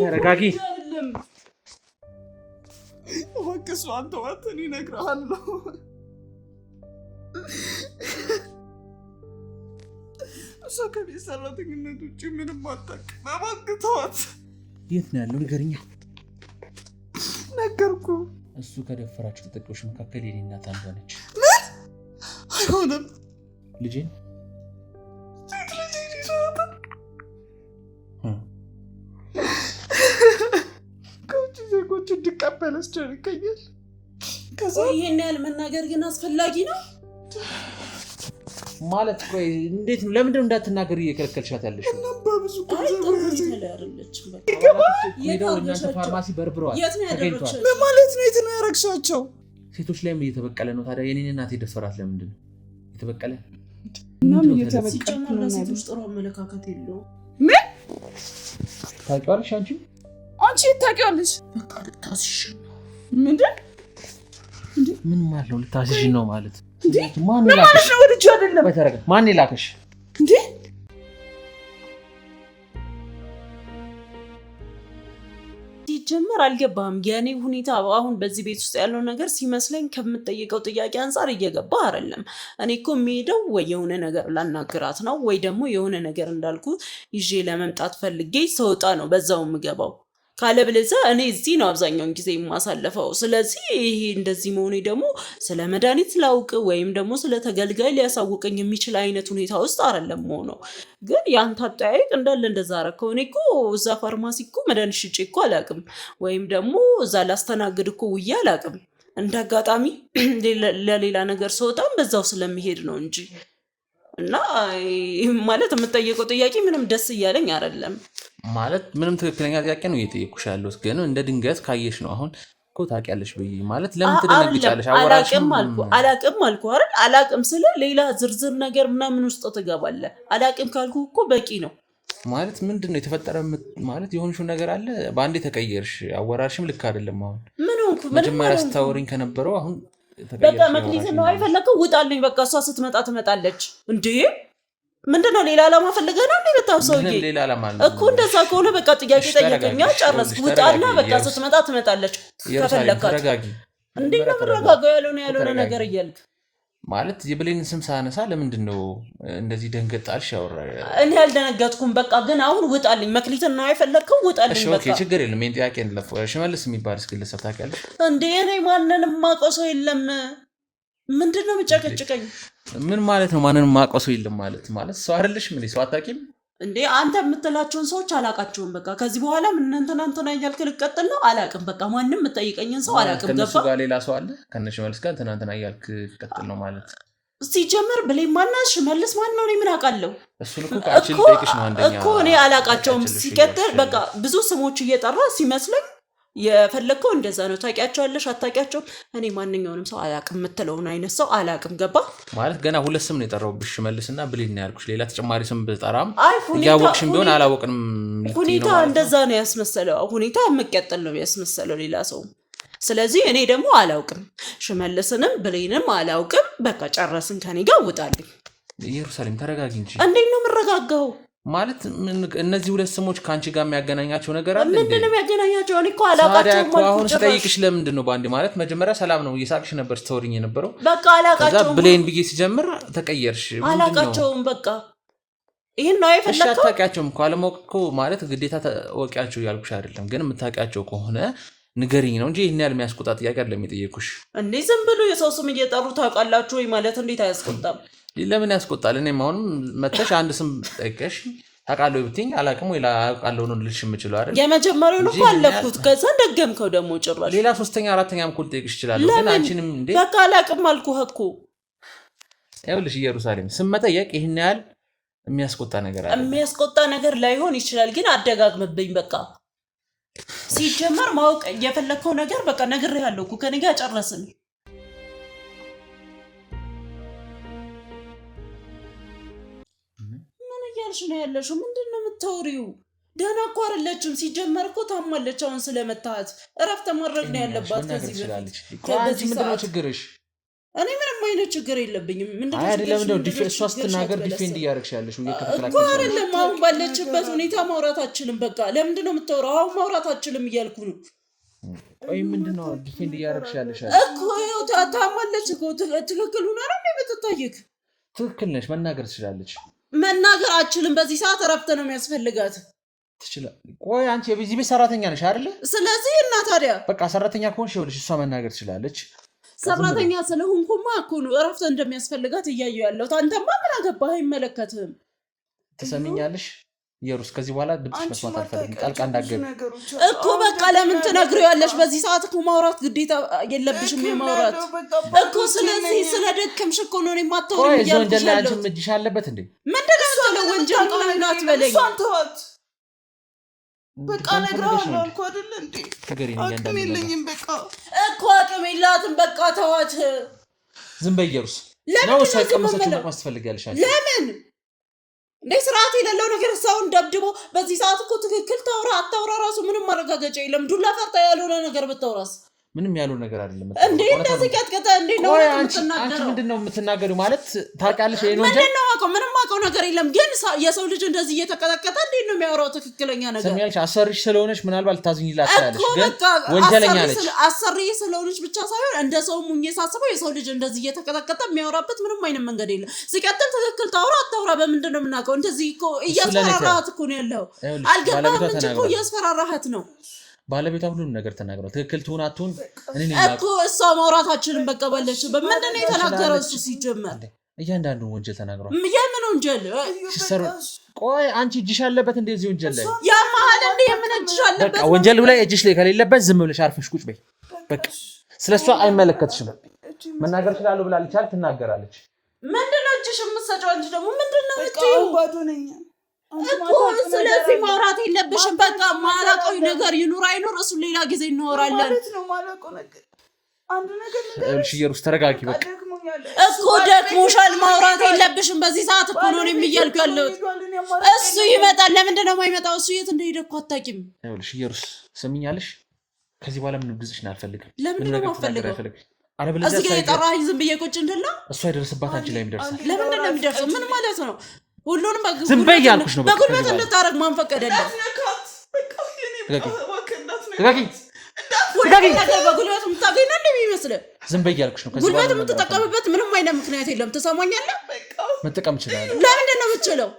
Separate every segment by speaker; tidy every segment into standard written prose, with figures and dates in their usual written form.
Speaker 1: ተረጋጊ።
Speaker 2: እባክህ አንተ ዋተን ይነግርሃለሁ። እሷ ከቤት ሰራተኝነት ውጭ ምንም አታውቅም። እባክህ ተዋት።
Speaker 1: የት ነው ያለው? ንገርኛ።
Speaker 2: ነገርኩ።
Speaker 1: እሱ ከደፈራችሁ ተጠቂዎች መካከል የኔ እናት አንዷ ነች።
Speaker 2: ምን? አይሆንም።
Speaker 1: ልጄን
Speaker 2: ከውጭ ዜጎች እንድቀበል አስጨንቀኛል። ከዛ
Speaker 3: ይሄን ያህል መናገር ግን አስፈላጊ ነው
Speaker 1: ማለት? ቆይ እንዴት ነው? ለምንድን ነው እንዳትናገር እየከለከልሻት ያለሽ?
Speaker 2: በብዙ
Speaker 1: ፋርማሲ በርብረዋል።
Speaker 3: ተገኝቷል።
Speaker 2: ማለት ነው? የት ነው ያረግሻቸው?
Speaker 1: ሴቶች ላይም እየተበቀለ ነው። ታዲያ የኔን እናት የደፈራት ለምንድን ነው የተበቀለ?
Speaker 2: እናም እየተበቀለ ነው።
Speaker 3: ለሴቶች ጥሩ አመለካከት የለውም።
Speaker 2: ምን
Speaker 1: ታውቂዋለሽ?
Speaker 2: አንቺ ታውቂዋለሽ?
Speaker 3: በቃ ልታስሽ ነው።
Speaker 2: ምንድን
Speaker 1: ምን ማለት ነው? ልታስሽ ነው ማለት
Speaker 2: ማን ይላክሽ? ነው ወድጄ አይደለም።
Speaker 1: በተረጋ ማን ይላክሽ
Speaker 2: እንዴ?
Speaker 3: ሲጀመር አልገባህም? የኔ ሁኔታ አሁን በዚህ ቤት ውስጥ ያለው ነገር ሲመስለኝ ከምትጠይቀው ጥያቄ አንፃር እየገባ አይደለም። እኔ እኮ የሚሄደው ወይ የሆነ ነገር ላናግራት ነው ወይ ደግሞ የሆነ ነገር እንዳልኩ ይዤ ለመምጣት ፈልጌ ሰውጣ ነው በዛው የምገባው። ካለበለዚያ እኔ እዚህ ነው አብዛኛውን ጊዜ የማሳልፈው። ስለዚህ ይሄ እንደዚህ መሆኔ ደግሞ ስለ መድኃኒት ላውቅ ወይም ደግሞ ስለ ተገልጋይ ሊያሳውቀኝ የሚችል አይነት ሁኔታ ውስጥ አይደለም ሆነው። ግን ያንተ አጠያየቅ እንዳለ እንደዛ አደረከው። እኔ እኮ እዛ ፋርማሲ እኮ መድኃኒት ሽጬ እኮ አላውቅም፣ ወይም ደግሞ እዛ ላስተናግድ እኮ ውዬ አላውቅም። እንደ አጋጣሚ ለሌላ ነገር ስወጣም በዛው ስለሚሄድ ነው እንጂ እና ማለት የምጠየቀው ጥያቄ ምንም ደስ እያለኝ አይደለም።
Speaker 1: ማለት ምንም ትክክለኛ ጥያቄ ነው እየጠየኩሽ ያለሁት፣ ግን እንደ ድንገት ካየሽ ነው። አሁን እኮ ታውቂያለሽ ብዬ ማለት ለምን ትደነግጫለሽ?
Speaker 3: አላቅም አልኩ አይደል? አላቅም ስለ ሌላ ዝርዝር ነገር ምናምን ውስጥ ትገባለህ። አላቅም ካልኩ እኮ በቂ ነው።
Speaker 1: ማለት ምንድን ነው የተፈጠረ? ማለት የሆንሽው ነገር አለ፣ በአንዴ ተቀየርሽ። አወራርሽም ልክ አይደለም። አሁን
Speaker 3: ምን ሆንኩ?
Speaker 1: መጀመሪያ ስታወሪኝ ከነበረው አሁን
Speaker 3: በቃ መክሊት ነው አይፈለከው። ውጣልኝ በቃ። እሷ ስትመጣ ትመጣለች እንዴ? ምንድነው? ሌላ ዓላማ ፈልገህ ነው እንዴ? በታውሰውዬ እኮ እንደዛ ከሆነ በቃ ጥያቄ ጠየቀኛ፣ ጨረስኩ። ውጣና በቃ ስትመጣ ትመጣለች። ከፈለካት እንዴ ነው መረጋጋው? ያልሆነ ነገር እያልክ
Speaker 1: ማለት የብሌን ስም ሳነሳ ለምንድን ነው እንደዚህ ደንገጣልሽ? ያወራ
Speaker 3: እኔ ያልደነገጥኩም። በቃ ግን አሁን ውጣልኝ። መክሊት ነው አይፈለከው። ውጣልኝ በቃ።
Speaker 1: እሺ ችግር የለም። ምን ጥያቄ እንለፍ። ሽመልስ የሚባል ግለሰብ ታውቂያለሽ
Speaker 3: እንዴ? እኔ ማንንም ማውቀው ሰው የለም። ምንድነው የምጨቀጭቀኝ?
Speaker 1: ምን ማለት ነው? ማንንም ማውቀው ሰው የለም ማለት ሰው አይደለሽ? ምን ሰው አታውቂም
Speaker 3: እንዴ? አንተ የምትላቸውን ሰዎች አላውቃቸውም። በቃ ከዚህ በኋላ ምን እንትና እያልክ ልቀጥል ነው? አላውቅም። በቃ ማንም የምጠይቀኝን ሰው አላውቅም። ገባ?
Speaker 1: ከነሱ ጋር ሌላ ሰው አለ? ከነሽ መልስ ጋር እንትና እያልክ ልቀጥል ነው ማለት?
Speaker 3: ሲጀመር ብሌን ማናት? ሽመልስ ማን ነው? እኔ ምን አውቃለሁ?
Speaker 1: እሱን እኮ ካችል ጠይቅሽ ነው አንደኛ
Speaker 3: እኮ እኔ አላውቃቸውም። ሲቀጥል በቃ ብዙ ስሞች እየጠራ ሲመስለኝ የፈለከው እንደዛ ነው። ታውቂያቸዋለሽ አታውቂያቸውም? እኔ ማንኛውንም ሰው አላውቅም የምትለውን አይነት ሰው አላውቅም። ገባ?
Speaker 1: ማለት ገና ሁለት ስም ነው የጠራሁብሽ፣ ሽመልስና ብሌን ነው ያልኩሽ። ሌላ ተጨማሪ ስም ብጠራም ያወቅሽም ቢሆን አላወቅንም።
Speaker 3: ሁኔታ እንደዛ ነው ያስመሰለው። ሁኔታ መቀጠል ነው ያስመሰለው ሌላ ሰው። ስለዚህ እኔ ደግሞ አላውቅም፣ ሽመልስንም ብሌንም አላውቅም። በቃ ጨረስን። ከኔ ጋር ውጣልኝ።
Speaker 1: ኢየሩሳሌም ተረጋጊ እንጂ።
Speaker 3: እንዴት ነው የምረጋጋው? ማለት
Speaker 1: እነዚህ ሁለት ስሞች ካንቺ ጋር የሚያገናኛቸው ነገር አለ?
Speaker 3: ምንድን ነው የሚያገናኛቸው? እኔ እኮ አላውቃቸውም።
Speaker 1: አሁን ስጠይቅሽ ለምንድን ነው ባንዴ? ማለት መጀመሪያ ሰላም ነው እየሳቅሽ ነበር ስተወሪኝ የነበረው።
Speaker 3: በቃ አላውቃቸውም።
Speaker 1: ከዛ ብሌን ብዬ ሲጀምር ተቀየርሽ።
Speaker 3: አላውቃቸውም። በቃ ይሄን ነው የፈለከው?
Speaker 1: እሺ አታውቂያቸውም እኮ። አለማወቅ እኮ ማለት ግዴታ ታወቂያቸው እያልኩሽ አይደለም፣ ግን የምታውቂያቸው ከሆነ ንገሪኝ ነው እንጂ ይሄን ያህል የሚያስቆጣ ጥያቄ አይደለም የጠየኩሽ።
Speaker 3: እንዴ ዝም ብሎ የሰው ስም እየጠሩ ታውቃላችሁ ወይ ማለት እንዴት አያስቆጣም?
Speaker 1: ለምን ያስቆጣል? እኔም አሁንም መተሽ አንድ ስም ጠይቀሽ ታውቃለህ ብትይኝ አላውቅም ወይ አውቃለሁ ነው ልልሽ የምችለው አይደል?
Speaker 3: የመጀመሪያውን እኮ አለፍኩት። ከዛ ደገምከው ደግሞ ጭራሽ
Speaker 1: ሌላ ሶስተኛ አራተኛም እኮ ልጠይቅሽ እችላለሁ፣ ግን አንቺንም እንዴ
Speaker 3: በቃ አላውቅም አልኩህ እኮ።
Speaker 1: ይኸውልሽ ኢየሩሳሌም ስም መጠየቅ ይሄን ያህል የሚያስቆጣ ነገር አለ?
Speaker 3: የሚያስቆጣ ነገር ላይሆን ይችላል፣ ግን አደጋግምብኝ በቃ። ሲጀመር ማወቅ የፈለከው ነገር በቃ ነግሬሃለሁ እኮ። ከኔ ጋር ጨረስን። ነው ያለሽው? ምንድነው የምታወሪው? ደህና እኮ አይደለችም። ሲጀመር እኮ ታማለች። አሁን ስለመታሃት እረፍት ማድረግ ነው ያለባት። ከዚህ በፊት
Speaker 1: ምንድነው ችግርሽ?
Speaker 3: እኔ ምንም አይነት ችግር የለብኝም ምንድነው
Speaker 1: አይደለም እንደው እሷ ስትናገር ዲፌንድ እያደረግሽ ያለሽ ወይ
Speaker 3: እኮ አይደለም አሁን ባለችበት ሁኔታ ማውራት አትችልም በቃ ለምንድነው የምታወራው አሁን ማውራት አትችልም እያልኩ ነው
Speaker 1: ቆይ ምንድነው ዲፌንድ እያደረግሽ ያለሽ
Speaker 3: እኮ ይኸው ታማለች እኮ ትክክል ሆና ነው የምትታየክ
Speaker 1: ትክክል ነሽ መናገር ትችላለች
Speaker 3: መናገር አትችልም በዚህ ሰዓት እረፍት ነው የሚያስፈልጋት
Speaker 1: ትችላለች ቆይ አንቺ የዚህ ቤት ሰራተኛ ነሽ አይደል
Speaker 3: ስለዚህ እና ታዲያ
Speaker 1: በቃ ሰራተኛ ከሆንሽ ይኸውልሽ እሷ መናገር ትችላለች
Speaker 3: ሰራተኛ ስለሆንኩማ እኮ ነው እረፍት እንደሚያስፈልጋት እያየሁ ያለሁት አንተማ ምን አገባህ አይመለከትህም
Speaker 1: ትሰሚኛለሽ ኢየሩስ ከዚህ በኋላ ድምፅሽ መስማት አልፈልግም ጣልቃ እንዳትገቢ
Speaker 3: እኮ በቃ ለምን ትነግሪዋለሽ በዚህ ሰዓት እኮ ማውራት ግዴታ የለብሽም የማውራት እኮ ስለዚህ ስለደከምሽ እኮ ነው የማታወሪው
Speaker 1: እያልኩሽ ወንጀል ላይ አንቺም እጅሽ አለበት እንዴ
Speaker 3: ምንድነው ስለ ወንጀል ነው አትበለኝ
Speaker 2: በቃ ነግራለሁ እኮ አይደል እንዴ አቅም የለኝም በቃ
Speaker 3: እኮ አቅም የላትም በቃ ተዋት
Speaker 1: ዝም በይ ኢየሩስ ነው ሳይቀመሰች መቅመስ ትፈልጊያለሽ አንቺ
Speaker 3: ለምን እንዴ ስርዓት የሌለው ነገር ሰውን ደብድቦ በዚህ ሰዓት እኮ ትክክል ታውራ አታውራ ራሱ ምንም ማረጋገጫ የለም ዱላ ፈርታ ያልሆነ ነገር ብታውራስ
Speaker 1: ምንም ያለው ነገር አይደለም
Speaker 3: እንዴ እንደዚህ ከትከታ እንዴ ነው
Speaker 1: አንቺ ምንድነው የምትናገሪው ማለት ታውቂያለሽ ይሄ ነው እንጂ
Speaker 3: ምንም አውቀው ነገር የለም ግን የሰው ልጅ እንደዚህ እየተቀጠቀጠ እንዴ ነው የሚያወራው ትክክለኛ ነገር
Speaker 1: ሰሚያልሽ አሰርሽ ስለሆነች ምናልባት ታዝኝላት ያለሽ ግን ወንጀለኛ ነች
Speaker 3: አሰሪ ስለሆነች ብቻ ሳይሆን እንደ ሰው ሙኝ ሳስበው የሰው ልጅ እንደዚህ እየተቀጠቀጠ የሚያወራበት ምንም አይነት መንገድ የለም ሲቀጥል ትክክል ታውራ አታውራ በምንድነው የምናውቀው እንደዚህ እኮ እያስፈራራሃት እኮ ነው ያለው አልገባም እንጂ እኮ እያስፈራራሃት ነው
Speaker 1: ባለቤቷ ሁሉም ነገር ተናግሯል ትክክል ትሁን አትሁን
Speaker 3: እኔ ነኝ እኮ እሷ ማውራታችንን በቃ ባለች በምንድነው የተናገረው እሱ ሲጀመር
Speaker 1: እያንዳንዱ ወንጀል ተናግሯል
Speaker 3: የምን ወንጀል
Speaker 1: ቆይ አንቺ እጅሽ አለበት እንደዚህ ወንጀል ላይ
Speaker 3: ያ መሀል እንደ የምን እጅሽ አለበት
Speaker 1: በቃ ወንጀሉ ላይ እጅሽ ላይ ከሌለበት ዝም ብለሽ አርፈሽ ቁጭ በይ በቃ ስለሷ አይመለከትሽም መናገር ይችላል ብላለች አይደል ትናገራለች
Speaker 3: ምንድነው እጅሽ የምትሰጪው አንቺ ደግሞ ምንድነው የምትይው
Speaker 2: ባዶ ነኝ
Speaker 3: እኮ ስለዚህ ማውራት የለብሽም በቃ ማላቀው ነገር ይኑር አይኑር እሱ ሌላ ጊዜ እናወራለን
Speaker 2: ማለት ነው ማላቀው ነገር አንድ ነገር
Speaker 1: እሺ ኢየሩስ ተረጋጊ በቃ
Speaker 3: እኮ ደክሞሻል ማውራት የለብሽም በዚህ ሰዓት እኮ ነው የሚያልኩ ያለው እሱ ይመጣል ለምንድን ነው የማይመጣው እሱ የት እንደሄደ እኮ አታውቂም
Speaker 1: እሺ ኢየሩስ ሰሚኛለሽ ከዚህ በኋላ ምንም ግዝሽን አልፈልግም
Speaker 3: ለምን ነው የማፈልገው
Speaker 1: አለበለዚያ
Speaker 3: እዚህ ጋር የጠራኸኝ ዝም ብዬ ቁጭ እንድላ
Speaker 1: እሷ ይደርስባት አንቺ ላይ የሚደርሳል
Speaker 3: ለምንድን ነው የሚደርሰው ምን ማለት ነው ሁሉንም
Speaker 1: ዝም በይ ያልኩሽ ነው
Speaker 3: በጉልበት እንድታረግ ማን ፈቀደልህ በጉልበት የምታገኝ ነው እንደሚመስልህ
Speaker 1: ዝም በይ ያልኩሽ ነው
Speaker 3: ጉልበት የምትጠቀምበት ምንም አይነት ምክንያት የለም ትሰማኛለህ
Speaker 1: መጠቀም ይችላል
Speaker 3: ለምንድን ነው የምትችለው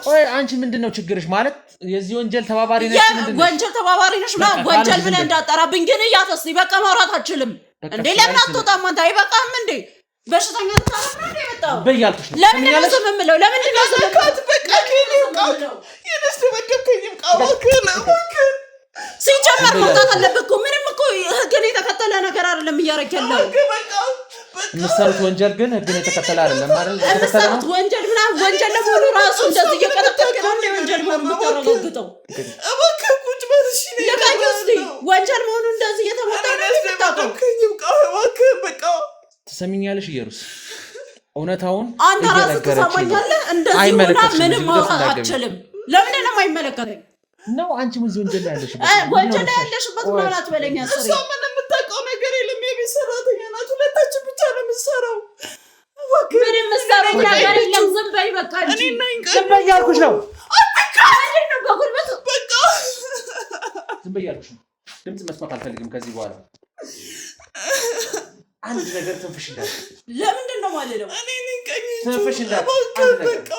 Speaker 1: ቆይ አንቺ ምንድነው ችግርሽ ማለት የዚህ ወንጀል ተባባሪ ነሽ ምንድነው
Speaker 3: ወንጀል ተባባሪ ነሽ ወንጀል ብለህ እንዳጠራብኝ ግን እያተስ በቃ ማውራት አትችልም እንዴ ለምን አትወጣም አንተ አይበቃም እንዴ በሽተኛ ተጣጣ ነው የመጣው
Speaker 1: በያልኩሽ ነው
Speaker 3: ለምን ነው ዝም የምለው ለምን ነው ዝም
Speaker 2: በቃ ከኔው የነሱ በደብከኝም ቃዋከና
Speaker 3: ሲጀመር መውጣት አለብህ እኮ ምንም እኮ ህግን የተከተለ ነገር አይደለም እያደረክ ያለው
Speaker 1: የምትሰሩት ወንጀል ግን ህግን የተከተለ አይደለም አይደል
Speaker 3: የምትሰሩት ወንጀል ምናምን ወንጀል ለመሆኑ ራሱ እንደዚህ እየቀጠቀጠ ነው እንደ ወንጀል መሆኑን የምታረጋግጠው
Speaker 2: እባክህ ቁጭ በልሽ
Speaker 3: ወንጀል መሆኑን እንደዚህ እየተሞጣ ነው የምታውቀው
Speaker 2: እባክህ በቃ
Speaker 1: ትሰሚኛለሽ ኢየሩስ እውነታውን
Speaker 3: አንተ ራስህ ትሰማኛለህ እንደዚህ ሆና ምንም ማውራት አትችልም ለምንድን ነው የማይመለከተኝ
Speaker 1: ነው አንቺ ምን ወንጀል ላይ ያለሽበት
Speaker 3: ወንጀል ላይ ያለሽበት ማለት በለኛ ሰሪ
Speaker 2: እሷ ምንም የምታውቀው ነገር የለም የቤት ሰራተኛ ናት ሁለታችን ብቻ ነው የምትሰራው
Speaker 3: ምንም የምትሰራው ነገር የለም ዝም በይ በቃ እንጂ
Speaker 1: ዝም በይ ያልኩሽ ነው
Speaker 3: ምንድን ነው በጉልበት
Speaker 2: በቃ
Speaker 1: ዝም በይ ያልኩሽ ነው ድምፅ መስማት አልፈልግም ከዚህ በኋላ አንድ ነገር ትንፍሽ እንዳለ
Speaker 3: ለምንድን ነው ማለት ነው
Speaker 2: እኔ ነኝ ቀኝ
Speaker 1: ትንፍሽ እንዳለ
Speaker 2: በቃ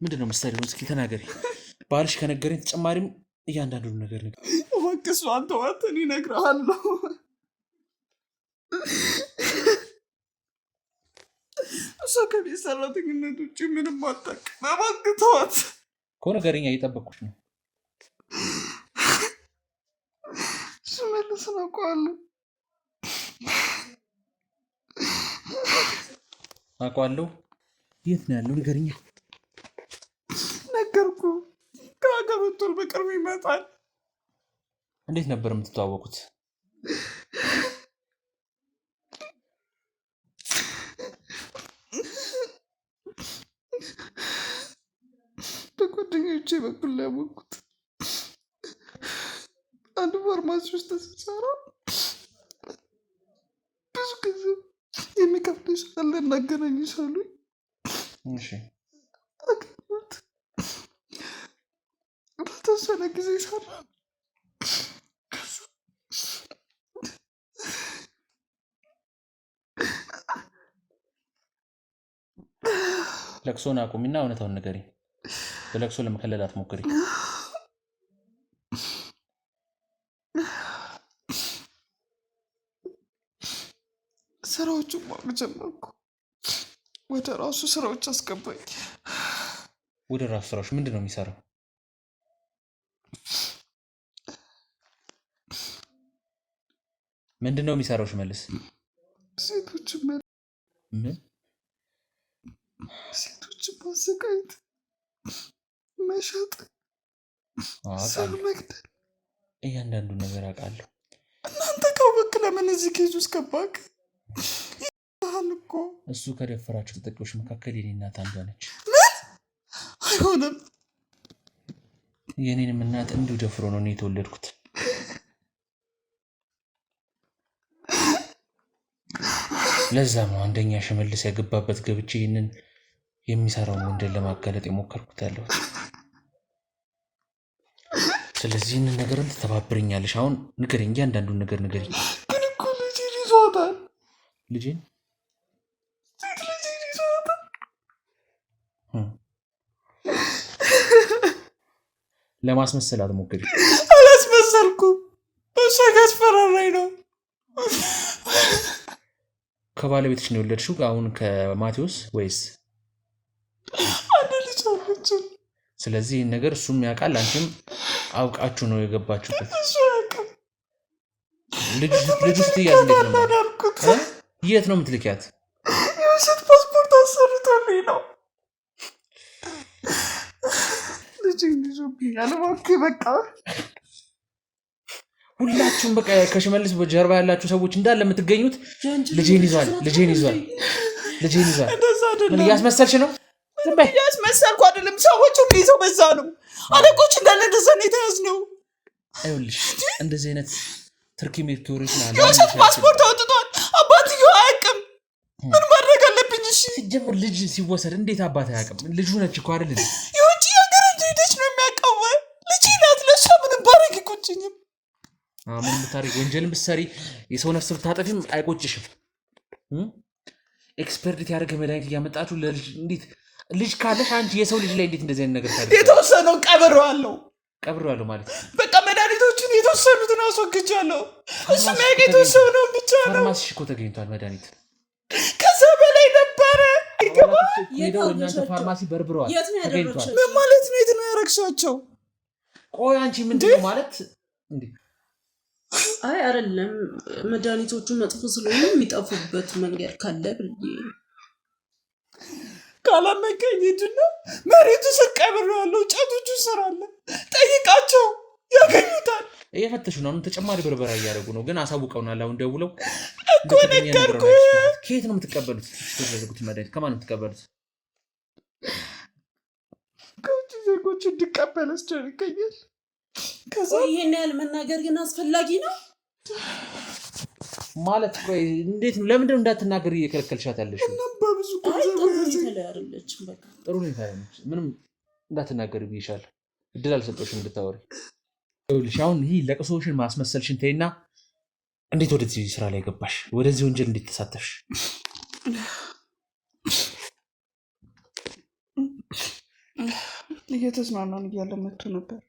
Speaker 1: ምንድነው መሰለኝ እስኪ ተናገሪ ባልሽ ከነገረኝ ተጨማሪም እያንዳንዱ ነገር ነገር
Speaker 2: ወቅስ አንተ ዋተን ይነግራለሁ እሷ ከቤት ሰራተኝነት ውጭ ምንም አታውቅም እባክህ ተዋት
Speaker 1: እኮ ነገርኛ እየጠበቅኩሽ ነው
Speaker 2: ሽመልስን አውቀዋለሁ
Speaker 1: አውቀዋለሁ የት ነው ያለው ነገርኛ
Speaker 2: ነገርኩ ከሀገር ወጥቷል በቅርቡ ይመጣል
Speaker 1: እንዴት ነበር የምትተዋወቁት
Speaker 2: በጓደኞቼ በኩል ያወቅኩት አንድ ፋርማሲ ውስጥ ስሰራ የሚከፍልሽ አለ እናገናኝሽ አሉኝ።
Speaker 1: እሺ
Speaker 2: አገኘሁት። በተወሰነ ጊዜ ሰራ።
Speaker 1: ለቅሶን አቁሚና እውነታውን ንገሪኝ። በለቅሶ ለመከለል አትሞክሪ።
Speaker 2: ስራዎቹን ማወቅ ጀመርኩ። ወደ ራሱ ስራዎች አስገባኝ።
Speaker 1: ወደ ራሱ ስራዎች ምንድን ነው የሚሰራው? ምንድን ነው የሚሰራው? ሽመልስ
Speaker 2: ሴቶችን
Speaker 1: ምን
Speaker 2: ሴቶችን ማሰቃየት፣ መሸጥ፣ ሰው መግደል፣
Speaker 1: እያንዳንዱ ነገር አውቃለሁ።
Speaker 2: እናንተ ካወቅ ለምን እዚህ ኬዝ ውስጥ ገባክ? እኮ
Speaker 1: እሱ ከደፈራቸው ተጠቂዎች መካከል የኔ እናት አንዷ ነች።
Speaker 2: ምን? አይሆንም።
Speaker 1: የኔንም እናት እንዲሁ ደፍሮ ነው እኔ የተወለድኩት። ለዛም ነው አንደኛ ሽመልስ ያገባበት ገብቼ ይህንን የሚሰራውን ወንጀል ለማጋለጥ የሞከርኩት ያለው። ስለዚህ ይህንን ነገርን ትተባብረኛለሽ። አሁን ንገረኝ፣ እያንዳንዱን ነገር ንገረኝ።
Speaker 2: ግን እኮ ልጄን ይዟታል።
Speaker 1: ልጄን ለማስመሰል አትሞክሪ።
Speaker 2: አላስመሰልኩም። እሷ ያስፈራራኝ ነው።
Speaker 1: ከባለቤትሽ ነው የወለድሽው? አሁን ከማቴዎስ ወይስ
Speaker 2: አንድ ልጅ አለችው?
Speaker 1: ስለዚህ ይህን ነገር እሱም ያውቃል፣ አንቺም አውቃችሁ ነው የገባችሁበት።
Speaker 2: እሱ ያውቃል።
Speaker 1: ልጁ ስትያዝ እንዴት ነው? የት ነው የምትልኪያት?
Speaker 2: የውሸት ፓስፖርት አሰርቶልኝ ነው። ልጄን ይዞብኛል። እባክህ በቃ
Speaker 1: ሁላችሁም በቃ ከሽመልስ በጀርባ ያላችሁ ሰዎች እንዳለ የምትገኙት ልጄን ይዟል። ምን እያስመሰልሽ ነው?
Speaker 2: ዝም በይ። እያስመሰልኩ አይደለም። ሰዎቹን ይዘው በዛ ነው። አለቆች እንዳለ እንደዛ ነው የተያዝነው።
Speaker 1: አይውልሽ እንደዚህ አይነት ትርኪ ሜርቶሪስ ነው።
Speaker 2: የውሸት ፓስፖርት አውጥቷል። አባትየው አያውቅም። ምን ማድረግ አለብኝ? እሺ
Speaker 1: ሲጀምር ልጅ ሲወሰድ እንዴት አባት አያውቅም? ልጁ ነች እኮ አይደል?
Speaker 2: የውጭ ሀገር ሄደች ነው የሚያውቀው። ልጅ ናት። ለእሷ ምንም ባረግ ይቆጭኝም።
Speaker 1: ምን ብታደርጊ፣ ወንጀልን ብትሰሪ፣ የሰው ነፍስ ብታጠፊም አይቆጭሽም። ኤክስፐርት ያደረገ መድኃኒት እያመጣችሁ ለልጅ እንዴት ልጅ ካለሽ አንቺ የሰው ልጅ ላይ እንዴት እንደዚህ አይነት ነገር ታደርጊ?
Speaker 2: የተወሰነው ቀብሬዋለሁ ማለት በቃ መድኃኒቶቹን የተወሰኑትን አስወግጃለሁ። እሱ የሚያውቅ የተወሰነውን ብቻ ነው።
Speaker 1: ፋርማሲሽ እኮ ተገኝቷል መድኃኒት።
Speaker 2: ከዛ በላይ ነበረ።
Speaker 1: ሄደው እናንተ ፋርማሲ በርብረዋል። ተገኝቷል።
Speaker 2: ምን ማለት ነው? የት ነው ያረግሻቸው?
Speaker 1: ቆይ አንቺ ምንድን ነው ማለት እንዴ?
Speaker 3: አይ አይደለም፣ መድኃኒቶቹ መጥፎ ስለሆነ የሚጠፉበት መንገድ ካለ ብዬ
Speaker 2: ካላመንከኝ ሂድና መሬቱ ስር ቀብሬዋለሁ። ጫቶቹ ስር አለ፣ ጠይቃቸው ያገኙታል።
Speaker 1: እየፈተሹ ነው። አሁን ተጨማሪ በርበራ እያደረጉ ነው፣ ግን አሳውቀውናል። አሁን ደውለው
Speaker 2: እኮ ነገርኩህ።
Speaker 1: ከየት ነው የምትቀበሉት? የተደረጉት መድኃኒት ከማን ነው የምትቀበሉት?
Speaker 2: ከውጭ ዜጎች እንዲቀበል አስደርገኛል። ከዛ
Speaker 3: ይሄን ያህል መናገር ግን አስፈላጊ ነው
Speaker 1: ማለት? ቆይ እንዴት ነው? ለምንድን ነው እንዳትናገር እየከለከልሻት ያለሽ?
Speaker 2: በብዙ
Speaker 1: ጥሩ ሁኔታ ነች። ምንም እንዳትናገር ብዬሻለሁ። እድል አልሰጠሽም እንድታወሪ። ይኸውልሽ አሁን ይህ ለቅሶሽን ማስመሰልሽን ተይና፣ እንዴት ወደዚህ ስራ ላይ ገባሽ? ወደዚህ ወንጀል እንዴት ተሳተፍሽ?
Speaker 2: እየተዝናናን እያለ መጥቶ ነበር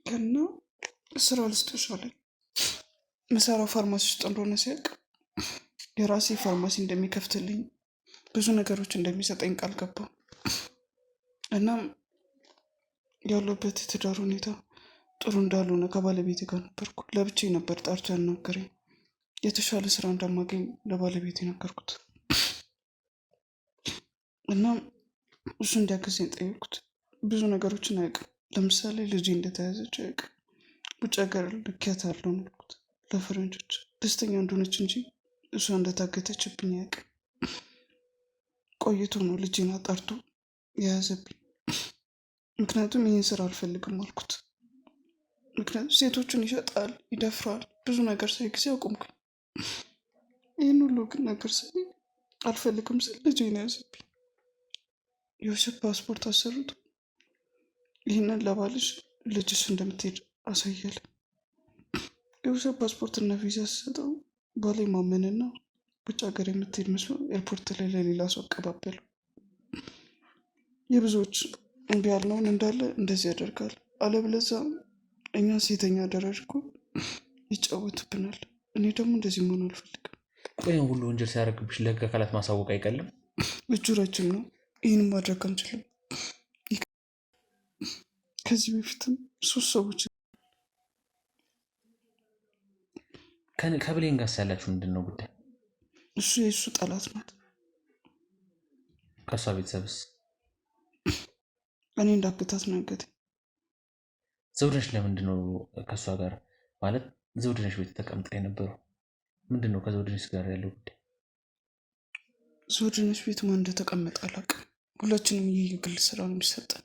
Speaker 2: እና ስራ ልስጥሽ አለኝ። ምሰራው ፋርማሲ ውስጥ እንደሆነ ሲያውቅ የራሴ ፋርማሲ እንደሚከፍትልኝ ብዙ ነገሮች እንደሚሰጠኝ ቃል ገባው። እናም ያለበት የትዳር ሁኔታ ጥሩ እንዳልሆነ ከባለቤቴ ጋር ነበርኩ። ለብቻዬ ነበር ጠርቶ ያናገረኝ። የተሻለ ስራ እንደማገኝ ለባለቤቴ ነገርኩት። እናም እሱ እንዲያግዘኝ ጠየቅኩት። ብዙ ነገሮችን አያውቅም። ለምሳሌ ልጄ እንደተያዘች አያውቅም። ውጭ ሀገር ልኪያት አለው አልኩት። ለፈረንጆች ደስተኛ እንደሆነች እንጂ እሷ እንደታገተችብኝ አያውቅም። ቆይቶ ነው ልጄን አጣርቶ የያዘብኝ። ምክንያቱም ይህን ስራ አልፈልግም አልኩት። ምክንያቱም ሴቶችን ይሸጣል፣ ይደፍራል፣ ብዙ ነገር ሳይ ጊዜ አቆምኩኝ። ይህን ሁሉ ግን ነገር ስል አልፈልግም ስል ልጄን ያዘብኝ። የውሸት ፓስፖርት አሰርቶ ይህንን ለባልሽ ልጅሽ እንደምትሄድ አሳያለ። የውሸት ፓስፖርትና ቪዛ ሲሰጠው ባሌ ማመንና ውጭ ሀገር የምትሄድ መስሎ ኤርፖርት ላይ ለሌላ ሰው አቀባበሉ። የብዙዎች እምቢ ያልነውን እንዳለ እንደዚህ ያደርጋል። አለበለዚያ እኛ ሴተኛ አደራጅ ይጫወትብናል። እኔ ደግሞ እንደዚህ መሆን አልፈልግም።
Speaker 1: ቆይም ሁሉ ወንጀል ሲያደርግብሽ ለህግ አካላት ማሳወቅ አይቀልም?
Speaker 2: እጁ ረጅም ነው። ይህን ማድረግ አንችልም። ከዚህ በፊትም 3 ሰዎች
Speaker 1: ከብሌን ጋር ያላችሁ ምንድን ነው ጉዳይ?
Speaker 2: እሱ የእሱ ጠላት ናት።
Speaker 1: ከእሷ ቤተሰብስ?
Speaker 2: እኔ እንዳግታት ነገት።
Speaker 1: ዘውድነሽ ለምንድን ነው ከእሷ ጋር ማለት ዘውድነሽ ቤት ተቀምጣ የነበረው? ምንድን ነው ከዘውድነሽ ጋር ያለው ጉዳይ?
Speaker 2: ዘውድነሽ ቤት ማን እንደተቀመጠ አላውቅም። ሁላችንም የግል ስራ ነው የሚሰጠን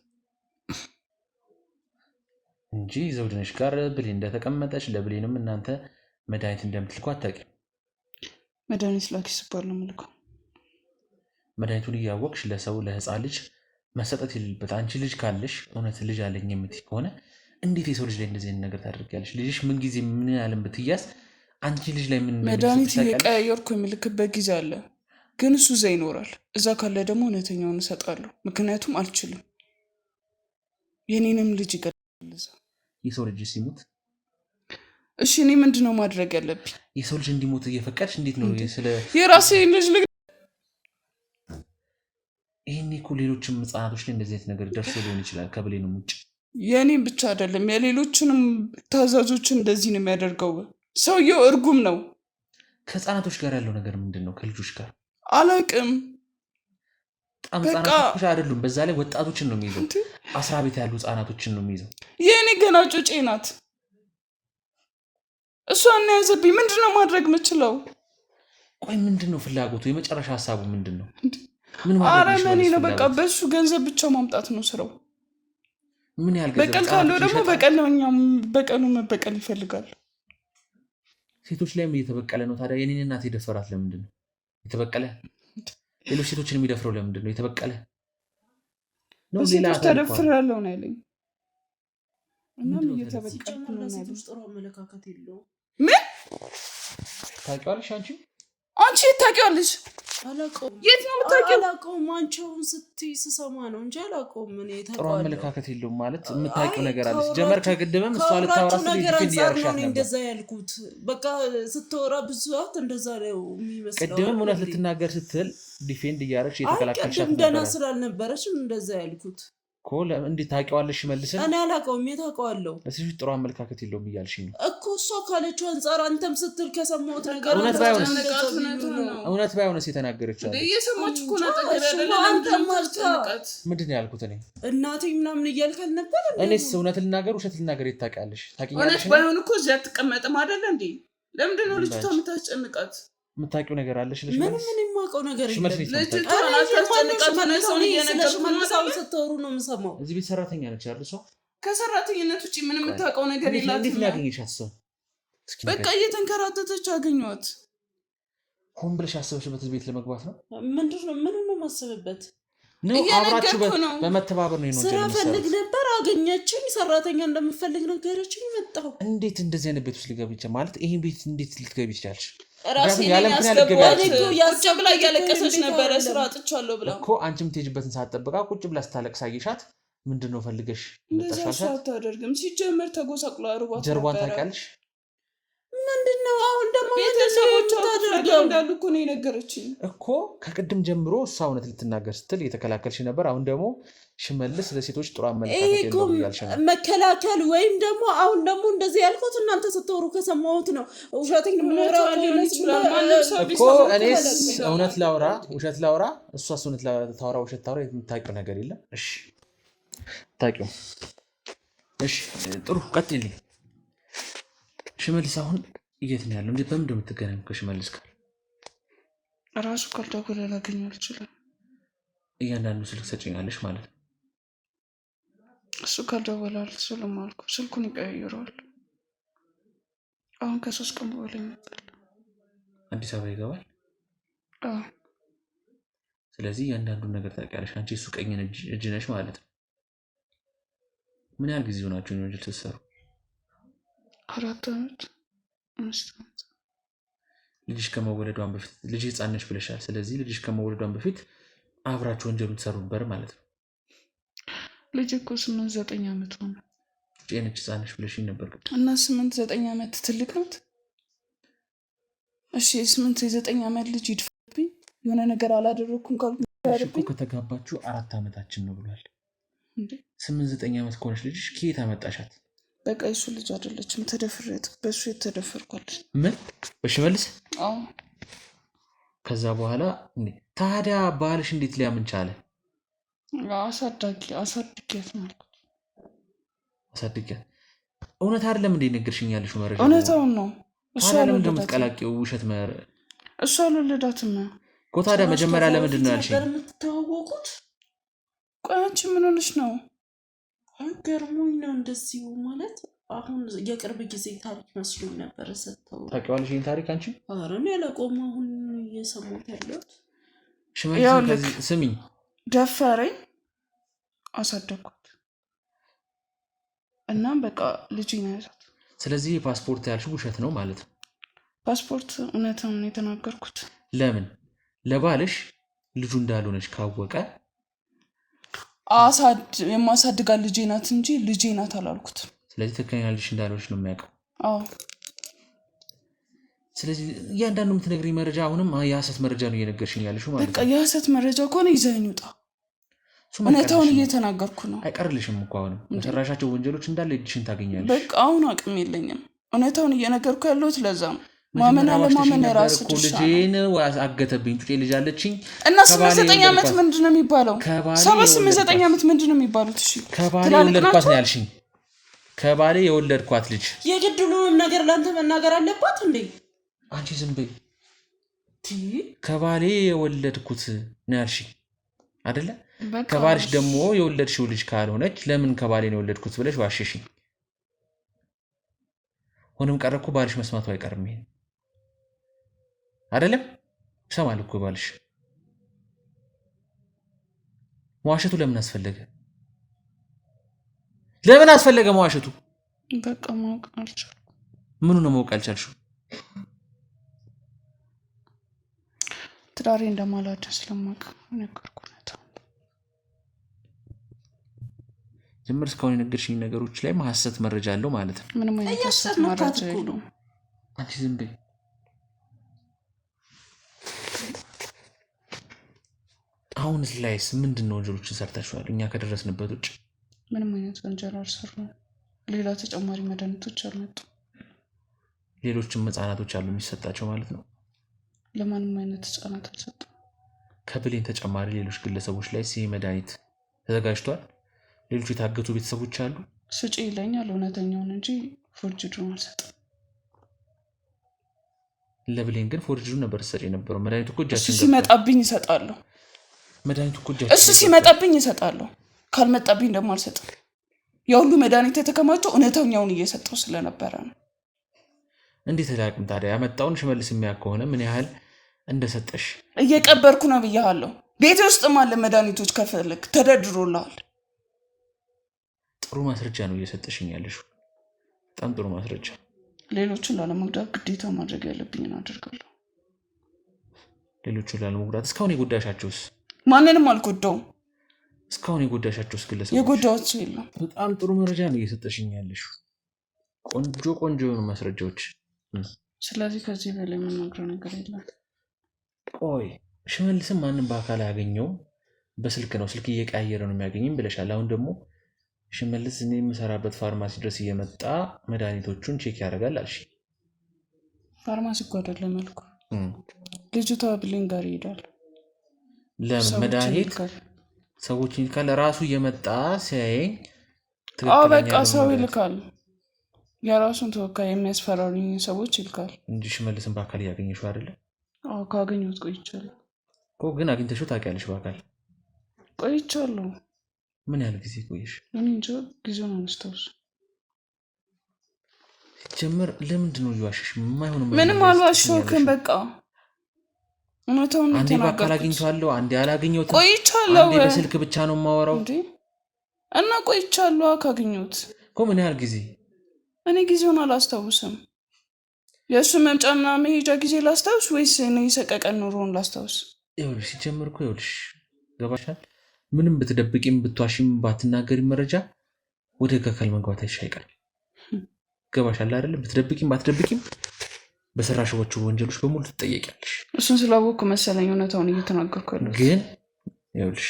Speaker 1: እንጂ ዘውድነሽ ጋር ብሌን እንደተቀመጠች ለብሌንም እናንተ መድኃኒት እንደምትልኩ አታውቂም?
Speaker 2: መድኃኒት ላኪ ሲባል ነው የምልከው።
Speaker 1: መድኃኒቱን እያወቅሽ ለሰው ለህፃን ልጅ መሰጠት የሌለበት አንቺ ልጅ ካለሽ እውነት ልጅ አለኝ የምትይ ከሆነ እንዴት የሰው ልጅ ላይ እንደዚህ አይነት ነገር ታደርጊያለሽ? ልጅሽ ምን ጊዜ ምን ያለም ብትያዝ አንቺ ልጅ ላይ ምን
Speaker 2: መድኃኒት እየቀያየርኩ የምልክበት ጊዜ አለ። ግን እሱ እዛ ይኖራል። እዛ ካለ ደግሞ እውነተኛውን እሰጣለሁ። ምክንያቱም አልችልም። የኔንም ልጅ ይገላል።
Speaker 1: የሰው ልጅ ሲሞት
Speaker 2: እሺ እኔ ምንድነው ማድረግ ያለብኝ?
Speaker 1: የሰው ልጅ እንዲሞት እየፈቀድሽ እንዴት ነው ስለ
Speaker 2: የራሴ ልጅ
Speaker 1: ይሄኔ እኮ ሌሎችም ህጻናቶች ላይ እንደዚህ አይነት ነገር ደርሶ ሊሆን ይችላል ከብሌንም ውጭ።
Speaker 2: የኔም ብቻ አይደለም የሌሎችንም ታዛዦችን እንደዚህ ነው የሚያደርገው። ሰውየው እርጉም ነው።
Speaker 1: ከህጻናቶች ጋር ያለው ነገር ምንድን ነው? ከልጆች ጋር
Speaker 2: አላውቅም።
Speaker 1: በጣም ህጻናቶች አይደሉም። በዛ ላይ ወጣቶችን ነው የሚይዘው። 10 ቤት ያሉ ህጻናቶችን ነው የሚይዘው።
Speaker 2: የኔ ገና ጩጬ ናት። እሷን ያዘብኝ። ምንድነው ማድረግ የምችለው?
Speaker 1: ቆይ ምንድነው ፍላጎቱ? የመጨረሻ ሀሳቡ ምንድነው?
Speaker 2: አረመኔ ነው። በቃ በሱ ገንዘብ ብቻ ማምጣት ነው ስራው።
Speaker 1: ምን ያህል
Speaker 2: በቀል ካለው ደግሞ በቀኑ መበቀል ይፈልጋል።
Speaker 1: ሴቶች ላይም እየተበቀለ ነው። ታዲያ የኔን እናት የደፈራት ለምንድን ነው የተበቀለ? ሌሎች ሴቶችን የሚደፍረው ለምንድን ነው የተበቀለ?
Speaker 2: ሴቶች ተደፍራለሁ ነው ያለኝ። እናም እየተበቀልኩ ነው ያለኝ።
Speaker 3: ጥሩ አመለካከት የለውም።
Speaker 2: ምን
Speaker 1: ታውቂዋለሽ?
Speaker 2: አንቺ ታውቂዋለሽ?
Speaker 3: አላውቀውም።
Speaker 2: የት ነው የምታውቂው?
Speaker 3: አላውቀውም። አንቺውን ስትይ ስሰማ ነው እንጂ አላውቀውም። እኔ
Speaker 1: ጥሩ አመለካከት የለውም ማለት የምታውቂው ነገር አለች። ጀመር ከግድምም እሷ ልታወራ
Speaker 3: ነገር አንጻር ነው እንደዛ ያልኩት። በቃ ስትወራ ብዙ ሰዓት እንደዛ ነው የሚመስለው።
Speaker 1: ቅድምም እውነት ልትናገር ስትል ዲፌንድ እያደረግሽ የተከላከልሻት ነበር።
Speaker 3: ደህና ስላልነበረች እንደዛ ያልኩት
Speaker 1: እኮ። እንዴት ታውቂዋለሽ? መልሰን
Speaker 3: እኔ አላውቀውም። የት አውቀዋለሁ?
Speaker 1: እስኪ ጥሩ አመለካከት የለውም እያልሽኝ ነው
Speaker 3: እኮ። እሷ ካለችው አንጻር አንተም ስትል ከሰማሁት ነገር
Speaker 1: እውነት ባይሆንስ የተናገረችው አለ።
Speaker 2: እየሰማች እኮ ነው።
Speaker 1: ምንድን ነው ያልኩት? እኔ
Speaker 3: እናቴ ምናምን እያልካል ነበር።
Speaker 1: እኔስ እውነት ልናገር ውሸት ልናገር የት ታውቂያለሽ?
Speaker 2: እውነት ባይሆን እኮ እዚህ አትቀመጥም አይደል እንዴ? ለምንድን ነው ልጅቷ የምታስጨንቃት?
Speaker 1: የምታውቂው ነገር አለሽ?
Speaker 3: ምን የማውቀው ነገር የለም። ስትወሩ ነው የምሰማው።
Speaker 1: እዚህ ቤት ሰራተኛ ነች አይደል? እሷ
Speaker 2: ከሰራተኝነት ውጭ ምን የምታውቀው ነገር የላትም።
Speaker 1: እንዴት ነው ያገኘሻት? እሷ
Speaker 2: በቃ እየተንከራተተች አገኘኋት።
Speaker 1: ሆን ብለሽ አስበሽበት ቤት ለመግባት ነው?
Speaker 3: ምንድነው? ምን ነው የማስብበት?
Speaker 1: አብራችሁ በመተባበር ነው።
Speaker 3: ስራ ፈልግ ነበር አገኘችኝ። ሰራተኛ እንደምፈልግ ነገረችኝ። መጣሁ።
Speaker 1: እንዴት እንደዚህ አይነት ቤት ውስጥ ልገቢ ይችላል? ማለት ይሄን ቤት እንዴት ልትገቢ ይችላልሽ?
Speaker 2: ራሴን ያስገባዋል ቁጭ ብላ እያለቀሰች ነበረ። ስራ አጥቻለሁ ብላ
Speaker 1: እኮ አንቺ የምትሄጂበትን ሰዓት ጠብቃ ቁጭ ብላ ስታለቅስ አየሻት። ምንድነው ፈልገሽ
Speaker 2: መጣሻት? አታደርግም። ሲጀመር ተጎሳቅላ ርቧት
Speaker 1: ጀርባን ታውቂያለሽ?
Speaker 3: ምንድነው አሁን ደግሞ
Speaker 2: ቤተሰቦቿ ታደርገው እንዳሉ እኮ ነው የነገረችኝ
Speaker 1: እኮ። ከቅድም ጀምሮ እሷ እውነት ልትናገር ስትል እየተከላከልሽ ነበር። አሁን ደግሞ ሽመልስ ለሴቶች ጥሩ አመለካከት የለውም እያልሽ ነው።
Speaker 3: መከላከል ወይም ደግሞ አሁን ደግሞ እንደዚህ ያልኩት እናንተ ስትወሩ ከሰማሁት ነው። ውሸቴን ምኖረው
Speaker 1: እኮ እኔስ እውነት ላውራ ውሸት ላውራ፣ እሷስ እውነት ታውራ ውሸት ታውራ። የምታውቂው ነገር የለም። እሺ ታውቂው። እሺ ጥሩ ቀጥልኝ። ሽመልስ አሁን የት ነው ያለው? እንዴት በምን እንደምትገናኙ ከሽመልስ ጋር?
Speaker 2: ራሱ ካልደወለ ላገኘው አልችልም።
Speaker 1: እያንዳንዱ ስልክ ሰጭኛለሽ ማለት ነው?
Speaker 2: እሱ ካልደወለ አልችልም አልኩ። ስልኩን ይቀያይረዋል። አሁን ከ3 ቀን በኋላ ይመጣል።
Speaker 1: አዲስ አበባ ይገባል። ስለዚህ እያንዳንዱን ነገር ታውቂያለሽ። አንቺ እሱ ቀኝ እጅ ነሽ ማለት ነው። ምን ያህል ጊዜ ሆናችሁ ወንጀል ስትሰሩ?
Speaker 2: 4 ዓመት 5 ዓመት።
Speaker 1: ልጅሽ ከመወለዷን በፊት ልጅ ህፃን ነሽ ብለሻል። ስለዚህ ልጅሽ ከመወለዷን በፊት አብራችሁ ወንጀሉን ትሰሩ ነበር ማለት ነው።
Speaker 2: ልጅ እኮ 8-9 ዓመት ሆነ።
Speaker 1: ጤነች ህፃን ነሽ ብለሽኝ ነበር
Speaker 2: እና 8-9 ዓመት ትልቅ ናት። እሺ 8-9 ዓመት ልጅ ይድፈብኝ የሆነ ነገር አላደረኩም ካልኩ
Speaker 1: ከተጋባችሁ 4 ዓመታችን ነው ብሏል። 8-9 ዓመት ከሆነች ልጅሽ ከየት አመጣሻት?
Speaker 2: በቃ እሱ ልጅ አይደለችም፣ ተደፍሬት በሱ የተደፈርኳል።
Speaker 1: ምን በሽመልስ?
Speaker 2: አዎ።
Speaker 1: ከዛ በኋላ ታዲያ ባልሽ እንዴት ሊያምን ቻለ?
Speaker 2: አሳድጊያት ማለት
Speaker 1: አሳድጊያት። እውነት አይደለም እንዴ ነገርሽኝ ያለሽው መረጃ?
Speaker 2: እውነታውን ነው።
Speaker 1: እሷ ለምን እንደምትቀላቂው ውሸት መረ
Speaker 2: እሷ አልወለዳትም
Speaker 1: እኮ። ታዲያ መጀመሪያ ለምንድን ነው ያልሽኝ?
Speaker 3: የምትተዋወቁት?
Speaker 2: ቆይ አንቺ ምን ሆነሽ ነው?
Speaker 3: ገርሞኝ ነው እንደዚህ ማለት። አሁን የቅርብ ጊዜ ታሪክ መስሎኝ ነበር ሰጥተው።
Speaker 1: ታውቂዋለሽ ይሄን ታሪክ አንቺ?
Speaker 3: ኧረ እኔ አላውቀውም። አሁን እየሰማሁት ያለሁት
Speaker 1: ሽመልስ ስሚኝ፣
Speaker 2: ደፈረኝ፣ አሳደግኩት፣ እናም በቃ ልጅ ነው ያዛት።
Speaker 1: ስለዚህ ፓስፖርት ያልሽው ውሸት ነው ማለት ነው?
Speaker 2: ፓስፖርት እውነታውን ነው የተናገርኩት።
Speaker 1: ለምን? ለባልሽ ልጁ እንዳልሆነች ካወቀ
Speaker 2: የማሳድጋት ልጄ ናት እንጂ ልጄ ናት አላልኩት።
Speaker 1: ስለዚህ ትክክለኛ ልጅ እንዳልሆነች ነው የሚያውቀው?
Speaker 2: አዎ።
Speaker 1: ስለዚህ እያንዳንዱ የምትነግሪኝ መረጃ አሁንም የሐሰት መረጃ ነው እየነገርሽኝ ያለሽው ማለት ነው?
Speaker 2: በቃ የሐሰት መረጃ ከሆነ ይዘኸኝ ውጣ። እውነታውን እየተናገርኩ ነው።
Speaker 1: አይቀርልሽም እኮ አሁንም በሰራሻቸው ወንጀሎች እንዳለ እጅሽን ታገኛለሽ።
Speaker 2: በቃ አሁን አቅም የለኝም። እውነታውን እየነገርኩ ያለሁት ለዛ ነው። ማመን አለማመን የራስ ድርሻ ነው።
Speaker 1: ልጄን አገተብኝ፣ ጡጬ ልጅ አለችኝ
Speaker 2: እና 8-9 ዓመት ምንድን ነው የሚባለው? 7-8-9 ዓመት ምንድን ነው የሚባሉት? እሺ
Speaker 1: ከባሌ የወለድኳት ነው ያልሽኝ? ከባሌ የወለድኳት ልጅ
Speaker 3: የግድ ሁሉንም ነገር ለአንተ መናገር አለባት እንዴ?
Speaker 1: አንቺ ዝም በይ። ከባሌ የወለድኩት ነው ያልሽኝ አይደለ? ከባልሽ ደግሞ የወለድሽው ልጅ ካልሆነች ለምን ከባሌ ነው የወለድኩት ብለሽ ዋሸሽኝ። ሆነም ቀረ እኮ ባልሽ መስማቱ አይቀርም። ይሄ አይደለም ይሰማል እኮ ባልሽ። መዋሸቱ ለምን አስፈለገ? ለምን አስፈለገ መዋሸቱ?
Speaker 2: በቃ ማወቅ አልቻልኩም።
Speaker 1: ምኑ ነው ማወቅ አልቻልሽው?
Speaker 2: ትዳሬ እንደማላደ ስለማውቅ ነገርኩ።
Speaker 1: ጀምር እስካሁን የነገርሽኝ ነገሮች ላይ ሐሰት መረጃ አለው ማለት ነው።
Speaker 2: ምንም አይነት ሐሰት መረጃ የለውም።
Speaker 1: አንቺ ዝም በይ። አሁንስ ላይስ ምንድነው ወንጀሎችን ሰርታችኋል? እኛ ከደረስንበት ውጭ
Speaker 2: ምንም አይነት ወንጀል አልሰራም። ሌላ ተጨማሪ መድኃኒቶች አልመጡም።
Speaker 1: ሌሎችም ህጻናቶች አሉ የሚሰጣቸው ማለት ነው?
Speaker 2: ለማንም አይነት ህጻናት አልሰጡም።
Speaker 1: ከብሌን ተጨማሪ ሌሎች ግለሰቦች ላይ ይህ መድኃኒት ተዘጋጅቷል? ሌሎች የታገቱ ቤተሰቦች አሉ?
Speaker 2: ስጪ ይለኛል እውነተኛውን እንጂ ፎርጅዱን አልሰጥም።
Speaker 1: ለብሌን ግን ፎርጅዱን ነበር ሰጪ የነበረው። መድኃኒቱ እኮ እጃችን
Speaker 2: እሱ ሲመጣብኝ እሰጣለሁ።
Speaker 1: መድኃኒቱ እኮ እጃችን
Speaker 2: እሱ ሲመጣብኝ እሰጣለሁ፣ ካልመጣብኝ ደግሞ አልሰጥም። የሁሉ መድኃኒት የተከማቸው እውነተኛውን እየሰጠው ስለነበረ ነው።
Speaker 1: እንዴት አላውቅም። ታዲያ ያመጣውን ሽመልስ የሚያውቅ ከሆነ ምን ያህል እንደሰጠሽ?
Speaker 2: እየቀበርኩ ነው ብያለሁ። ቤቴ ውስጥም አለ መድኃኒቶች፣ ከፈለክ ተደርድሮልሃል።
Speaker 1: ጥሩ ማስረጃ ነው እየሰጠሽኝ ያለሽው፣ በጣም ጥሩ ማስረጃ።
Speaker 2: ሌሎችን ላለመጉዳት ግዴታ ማድረግ ያለብኝን አደርጋለሁ።
Speaker 1: ሌሎችን ላለመጉዳት? እስካሁን የጎዳሻቸውስ?
Speaker 2: ማንንም አልጎዳውም።
Speaker 1: እስካሁን የጎዳሻቸውስ ግለሰቦች?
Speaker 2: የጎዳዎች የለም።
Speaker 1: በጣም ጥሩ መረጃ ነው እየሰጠሽኝ ያለሽው፣ ቆንጆ ቆንጆ የሆኑ ማስረጃዎች።
Speaker 2: ስለዚህ ከዚህ በላይ የምናገረው ነገር የለም።
Speaker 1: ቆይ ሽመልስም ማንም በአካል ያገኘው በስልክ ነው፣ ስልክ እየቀያየረ ነው የሚያገኝም ብለሻል። አሁን ደግሞ ሽመልስ እኔ የምሰራበት ፋርማሲ ድረስ እየመጣ መድኃኒቶቹን ቼክ ያደርጋል አልሽ።
Speaker 2: ፋርማሲ እኮ አይደለም መልኩ፣ ልጅቷ ብሌን ጋር ይሄዳል።
Speaker 1: ለምን መድኃኒት ሰዎችን ይልካል? ራሱ እየመጣ ሲያየኝ
Speaker 2: በቃ ሰው ይልካል። የራሱን ተወካይ የሚያስፈራሩኝ ሰዎች ይልካል
Speaker 1: እንጂ ሽመልስን በአካል እያገኘሽው አይደለ?
Speaker 2: ካገኘሁት ቆይቻለሁ
Speaker 1: እኮ። ግን አግኝተሽው ታውቂያለሽ? በአካል
Speaker 2: ቆይቻለሁ።
Speaker 1: ምን ያህል ጊዜ ቆየሽ?
Speaker 2: እኔ እንጃ ጊዜውን አላስታውስም።
Speaker 1: ሲጀምር ለምንድን ነው እየዋሸሽ? የማይሆን
Speaker 2: ምንም አልዋሸሁም። በቃ እውነታውን
Speaker 1: አንዴ በአካል
Speaker 2: የተናገርኩት
Speaker 1: አግኝቼዋለሁ፣ አንዴ አላገኘሁትም፣
Speaker 2: ቆይቻለሁ
Speaker 1: አንዴ በስልክ ብቻ ነው የማወራው
Speaker 2: እንዴ እና ቆይቻለሁ ካገኘሁት
Speaker 1: እኮ። ምን ያህል ጊዜ?
Speaker 2: እኔ ጊዜውን አላስታውስም። የእሱ መምጫና መሄጃ ጊዜ ላስታውስ ወይስ እኔ ሰቀቀን ኑሮውን ላስታውስ?
Speaker 1: ይኸውልሽ ሲጀምር እኮ ይኸውልሽ ገባሻል? ምንም ብትደብቂም ብትዋሽም ባትናገሪ መረጃ ወደ ህግ አካል መግባት አይቀርም። ገባሻል አይደለ? ብትደብቂም ባትደብቂም በሰራሽዎቹ ወንጀሎች በሙሉ ትጠየቂያለሽ።
Speaker 2: እሱን ስላወቅኩ መሰለኝ እውነታውን እየተናገርኩ ያለሁት።
Speaker 1: ግን ይኸውልሽ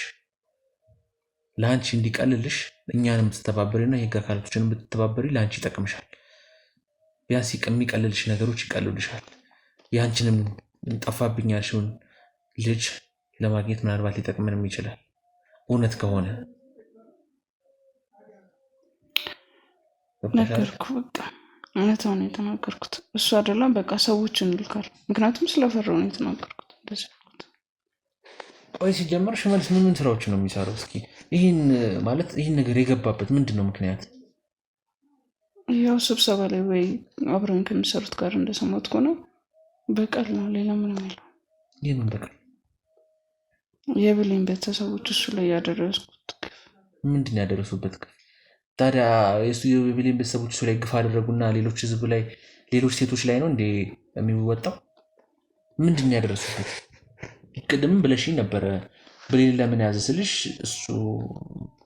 Speaker 1: ለአንቺ እንዲቀልልሽ እኛንም ብትተባበሪና የህግ አካላቶችንም ብትተባበሪ ለአንቺ ይጠቅምሻል። ቢያንስ የሚቀልልሽ ነገሮች ይቀልልሻል። የአንቺንም ጠፋብኝ ያልሽውን ልጅ ለማግኘት ምናልባት ሊጠቅምንም ይችላል። እውነት ከሆነ
Speaker 2: ነገርኩ። በቃ እውነታውን ነው የተናገርኩት። እሱ አይደለም በቃ ሰዎችን ይልካል። ምክንያቱም ስለፈራው ነው የተናገርኩት። እንደዚህ
Speaker 1: ቆይ ሲጀመር ሽመልስ ምን ስራዎች ነው የሚሰራው? እስኪ ይህን ነገር የገባበት ምንድን ነው ምክንያት?
Speaker 2: ያው ስብሰባ ላይ ወይ አብረን ከሚሰሩት ጋር እንደሰማሁት ከሆነ በቀል ነው፣ ሌላ ምንም የለው።
Speaker 1: ይህምን በቀል?
Speaker 2: የብሌን ቤተሰቦች እሱ ላይ ያደረሱት ግፍ።
Speaker 1: ምንድን ያደረሱበት ግፍ ታዲያ? የሱ የብሌን ቤተሰቦች እሱ ላይ ግፍ አደረጉና ሌሎች ህዝብ ላይ ሌሎች ሴቶች ላይ ነው እንዴ የሚወጣው? ምንድን ያደረሱበት? ቅድም ብለሽኝ ነበረ ብሌን ለምን ያዘ ስልሽ እሱ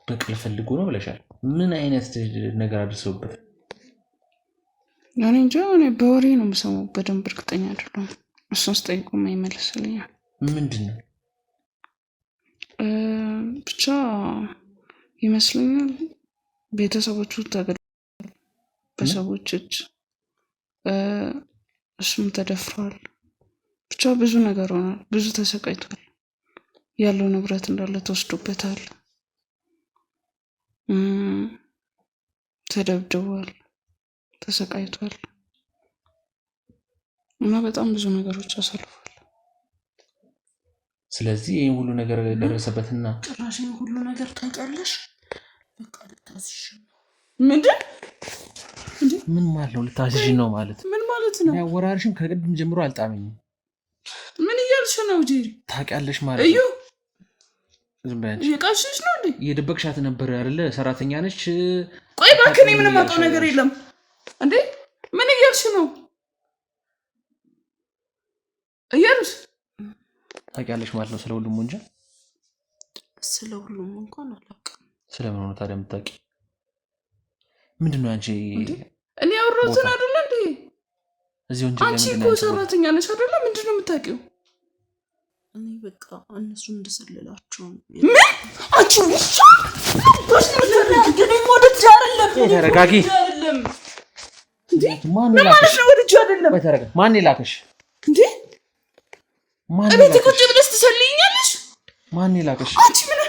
Speaker 1: በቀል ፈልጎ ነው ብለሻል። ምን አይነት ነገር አድርሰውበት?
Speaker 2: እኔ እንጃ፣ እኔ በወሬ ነው የምሰማው፣ በደንብ እርግጠኛ አይደለሁም። እሱን ስጠይቁ ይመልስልኛል።
Speaker 1: ምንድን ነው
Speaker 2: ብቻ ይመስለኛል ቤተሰቦቹ ተገድለዋል በሰዎች እጅ፣ እሱም ተደፍሯል። ብቻ ብዙ ነገር ሆኗል። ብዙ ተሰቃይቷል። ያለው ንብረት እንዳለ ተወስዶበታል። ተደብድቧል፣ ተሰቃይቷል እና በጣም ብዙ ነገሮች አሳልፏል።
Speaker 1: ስለዚህ ይህ ሁሉ ነገር ደረሰበትና
Speaker 3: ጭራሽ ሁሉ ነገር ታውቂያለሽ? በቃ ልታዝሽ ነው።
Speaker 2: ምንድን
Speaker 1: ምን ማለት ነው? ልታዝሽ ነው ማለት
Speaker 2: ምን ማለት ነው?
Speaker 1: ያወራርሽም ከቅድም ጀምሮ አልጣመኝም።
Speaker 2: ምን እያልሽ ነው ጄሪ?
Speaker 1: ታውቂያለሽ ማለት
Speaker 2: እዩ
Speaker 1: ነው። ዝም በይ አንቺ።
Speaker 2: እየቃሽሽ ነው እንዴ?
Speaker 1: እየደበቅሻት ነበር አይደለ? ሰራተኛ ነች።
Speaker 2: ቆይ እባክህ፣ እኔ ምንም አውቀው ነገር የለም እንዴ። ምን እያልሽ ነው? እያልሽ
Speaker 1: ታውቂያለሽ ማለት ነው ስለ ሁሉም ወንጀል?
Speaker 3: ስለ ሁሉም እንኳን አላውቅም።
Speaker 1: ስለምን ሆነ ታዲያ የምታውቂ? ምንድን ነው አንቺ?
Speaker 2: እኔ ያወራሁትን አይደለ እንዴ?
Speaker 1: እዚህ ወንጀል
Speaker 2: አንቺ እኮ ሰራተኛ ነሽ አይደለ? ምንድን ነው የምታውቂው?
Speaker 3: እኔ በቃ እነሱ እንድሰልላቸው ነው።
Speaker 2: ምን አንቺ ውሻ!
Speaker 1: ተረጋጊ። ማን ይላክሽ?
Speaker 2: እንዴ እቤት ቁጭ ብለሽ ትሰልይኛለሽ?
Speaker 1: ማን ይላክሽ?
Speaker 2: አንቺ ምን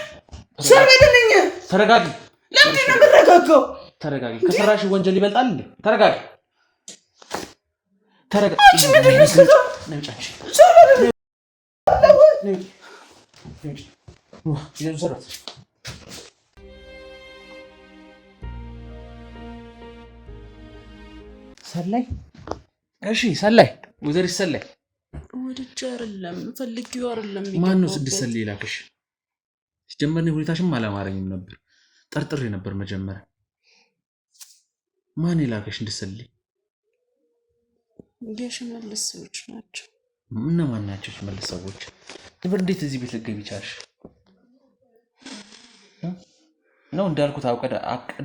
Speaker 2: ሰርበደልኝ?
Speaker 1: ተረጋጊ።
Speaker 2: ለምንድን ነው የምረጋጋው?
Speaker 1: ተረጋጊ። ከሰራሽ ወንጀል ይበልጣል እንዴ? ተረጋጊ።
Speaker 2: አንቺ ምንድን ነው የምትሰራው?
Speaker 1: ሰላይ? እሺ ሰላይ፣ ወይዘሪት ሰላይ
Speaker 3: ወድጄ አይደለም ፈልጌው አይደለም።
Speaker 1: ማን ነው እንድትሰልይ ላክሽ? ሲጀመር እኔ ሁኔታሽም አላማረኝም ነበር፣ ጠርጥሬ ነበር መጀመሪያ። ማን ይላክሽ እንድትሰልይ?
Speaker 3: የሽመልስ ሰዎች ናቸው።
Speaker 1: እነማን ናቸው ሽመልስ ሰዎች? እንዴት እዚህ ቤት ልትገቢ ቻልሽ? ነው እንዳልኩት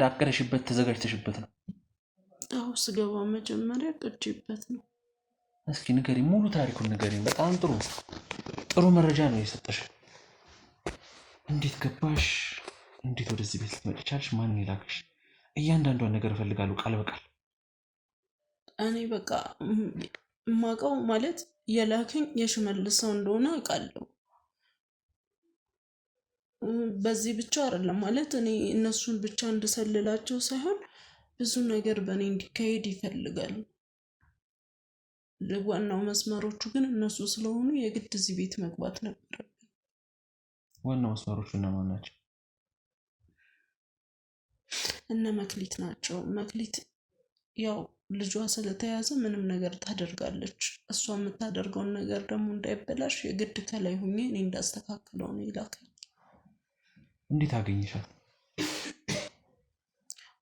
Speaker 1: አቅደሽበት ተዘጋጅተሽበት ነው?
Speaker 3: አዎ ስገባ መጀመሪያ ቅጄበት ነው።
Speaker 1: እስኪ ንገሪ፣ ሙሉ ታሪኩን ንገሪ። በጣም ጥሩ መረጃ ነው የሰጠሽ። እንዴት ገባሽ? እንዴት ወደዚህ ቤት ልትመጪ ቻልሽ? ማን ይላክሽ? እያንዳንዷን ነገር እፈልጋለሁ ቃል በቃል።
Speaker 3: እኔ በቃ የማውቀው ማለት የላከኝ የሽመልስ ሰው እንደሆነ አውቃለሁ። በዚህ ብቻ አይደለም ማለት እኔ እነሱን ብቻ እንድሰልላቸው ሳይሆን ብዙ ነገር በእኔ እንዲካሄድ ይፈልጋል። ዋናው መስመሮቹ ግን እነሱ ስለሆኑ የግድ እዚህ ቤት መግባት ነበረብኝ።
Speaker 1: ዋናው መስመሮቹ እነማን ናቸው?
Speaker 3: እነ መክሊት ናቸው። መክሊት ያው ልጇ ስለተያዘ ምንም ነገር ታደርጋለች። እሷ የምታደርገውን ነገር ደግሞ እንዳይበላሽ የግድ ከላይ ሁኜ እኔ እንዳስተካክለው ነው ይላካል።
Speaker 1: እንዴት አገኘሻት?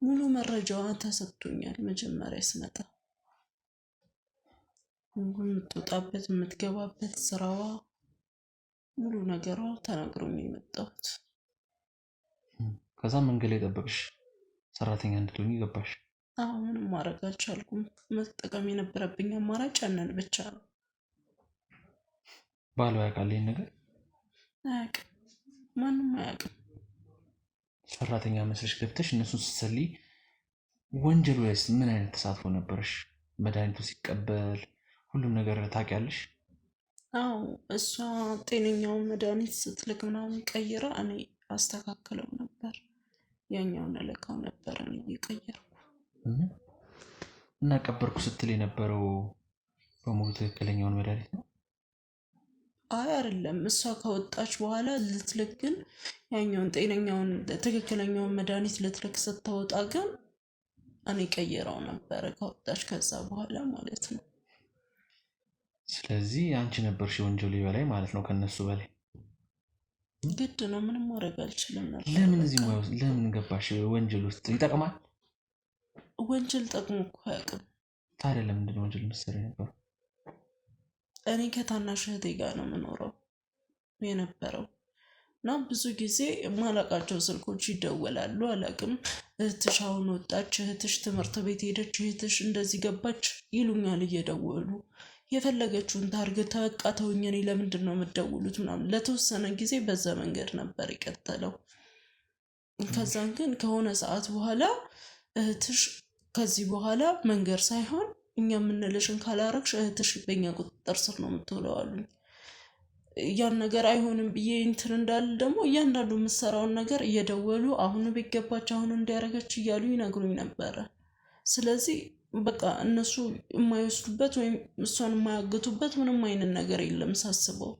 Speaker 3: ሙሉ መረጃዋ ተሰጥቶኛል። መጀመሪያ ስመጣ የምትወጣበት የምትገባበት ስራዋ ሙሉ ነገሯ ተናግሮኝ የመጣሁት።
Speaker 1: ከዛ መንገድ ላይ ጠበቅሽ ሰራተኛ እንድትሆኚ ገባሽ?
Speaker 3: አዎ ምንም ማድረግ አልቻልኩም። መጠቀም የነበረብኝ አማራጭ ያንን ብቻ ነው።
Speaker 1: ባሏ ያውቃል ይሄን ነገር?
Speaker 3: አያውቅም፣ ማንም አያውቅም።
Speaker 1: ሰራተኛ መስለሽ ገብተሽ እነሱን ስትሰልይ ወንጀሉ ላይስ ምን አይነት ተሳትፎ ነበረሽ? መድኃኒቱ ሲቀበል ሁሉም ነገር ታውቂያለሽ?
Speaker 3: አዎ እሷ ጤነኛውን መድኃኒት ስትልክ ምናምን ቀይራ እኔ አስተካክለው ነበር። ያኛውን እለካው ነበር እኔ እየቀየርኩ።
Speaker 1: እና ቀበርኩ ስትል የነበረው በሙሉ ትክክለኛውን መድኃኒት ነው?
Speaker 3: አይ አይደለም፣ እሷ ከወጣች በኋላ ልትልክ ግን ያኛውን ጤነኛውን ትክክለኛውን መድኃኒት ልትልክ ስትወጣ ግን እኔ ቀይረው ነበረ ከወጣች ከዛ በኋላ ማለት ነው።
Speaker 1: ስለዚህ አንቺ ነበርሽ የወንጀሉ በላይ ማለት ነው፣ ከነሱ በላይ።
Speaker 3: ግድ ነው፣ ምንም ማድረግ አልችልም ነበር።
Speaker 1: ለምን ገባሽ ወንጀል ውስጥ? ይጠቅማል?
Speaker 3: ወንጀል ጠቅሞ እኮ አያውቅም።
Speaker 1: ታዲያ ለምንድን ነው ወንጀል መሰሪ ነበር?
Speaker 3: እኔ ከታናሽ እህቴ ጋር ነው የምኖረው የነበረው እና ብዙ ጊዜ የማላውቃቸው ስልኮች ይደወላሉ። አላውቅም፣ እህትሽ አሁን ወጣች፣ እህትሽ ትምህርት ቤት ሄደች፣ እህትሽ እንደዚህ ገባች ይሉኛል እየደወሉ። የፈለገችውን ታርግ፣ ተበቃ ተውኝ፣ እኔ ለምንድን ነው የምትደውሉት ምናምን። ለተወሰነ ጊዜ በዛ መንገድ ነበር የቀጠለው። ከዛን ግን ከሆነ ሰዓት በኋላ እህትሽ ከዚህ በኋላ መንገድ ሳይሆን እኛ የምንልሽን ካላረግሽ እህትሽ በኛ ቁጥጥር ስር ነው የምትውለው አሉኝ። ያን ነገር አይሆንም ብዬ እንትን እንዳል ደግሞ እያንዳንዱ የምሰራውን ነገር እየደወሉ አሁን ቤት ገባች፣ አሁን እንዲያረገች እያሉ ይነግሩኝ ነበረ። ስለዚህ በቃ እነሱ የማይወስዱበት ወይም እሷን የማያግቱበት ምንም አይነት ነገር የለም ሳስበው።